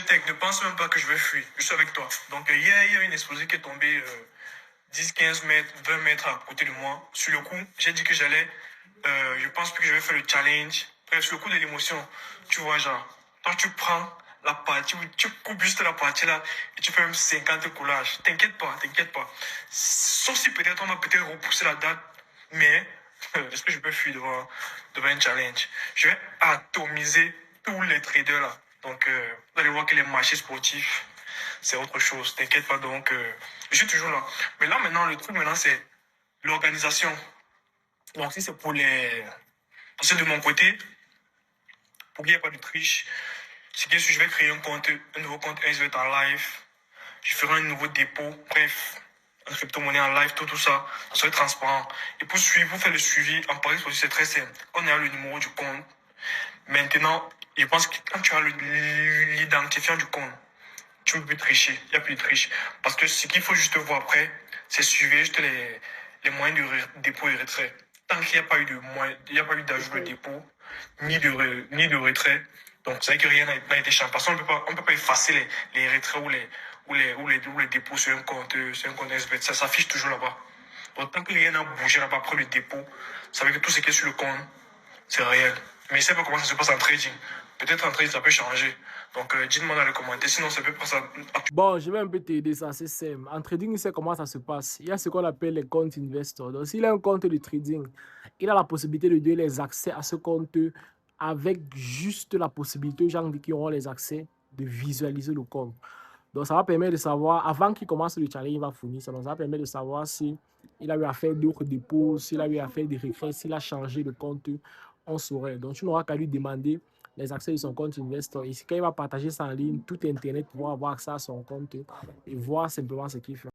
Tech, ne pense même pas que je vais fuir. Je suis avec toi. Donc, hier, il y a une explosive qui est tombée 10, 15 mètres, 20 mètres à côté de moi. Sur le coup, j'ai dit que j'allais. Je pense plus que je vais faire le challenge. Bref, sur le coup de l'émotion, tu vois, genre, quand tu prends la partie, tu coupes juste la partie là, et tu fais même 50 collages. T'inquiète pas, t'inquiète pas. Sauf si peut-être on va peut-être repousser la date, mais est-ce que je peux fuir devant un challenge? Je vais atomiser tous les traders là. Donc, vous allez voir que les marchés sportifs, c'est autre chose. T'inquiète pas, donc, je suis toujours là. Mais là, maintenant, le truc, maintenant, c'est l'organisation. Donc, si c'est pour les... C'est de mon côté, pour qu'il n'y ait pas de triche, c'est que je vais créer un nouveau compte SVT en live. Je ferai un nouveau dépôt. Bref, en crypto-monnaie en live, tout ça. Ça serait transparent. Et pour suivre, pour faire le suivi, en Paris sportif, c'est très simple. On a le numéro du compte. Maintenant, je pense que quand tu as l'identifiant du compte, tu ne peux plus tricher. Il n'y a plus de triche. Parce que ce qu'il faut juste voir après, c'est suivre juste les moyens de dépôt et retrait. Tant qu'il n'y a pas eu il n'y a pas eu d'ajout de dépôt, ni de retrait, donc c'est vrai que rien n'a été changé. Parce qu'on ne peut pas effacer les retraits ou les dépôts sur un compte SBT. Ça s'affiche toujours là-bas. Donc tant que rien n'a bougé là-bas après le dépôt, ça veut dire que tout ce qui est sur le compte, c'est réel. Mais je ne sais pas comment ça se passe en trading. Peut-être en trading, ça peut changer. Donc, dites-moi dans les commentaires. Sinon, ça peut passer. Bon, je vais un peu t'aider, ça c'est simple. En trading, c'est comment ça se passe. Il y a ce qu'on appelle les comptes investor. Donc, s'il a un compte de trading, il a la possibilité de donner les accès à ce compte avec juste la possibilité aux gens qui auront les accès de visualiser le compte. Donc, ça va permettre de savoir, avant qu'il commence le challenge, il va fournir ça. Donc, ça va permettre de savoir si il a eu à faire d'autres dépôts, s'il a eu à faire des retraits, s'il a changé de compte, on saurait. Donc, tu n'auras qu'à lui demander les accès de son compte investor. Et quand il va partager ça en ligne, tout Internet pourra avoir accès à son compte et voir simplement ce qu'il fait.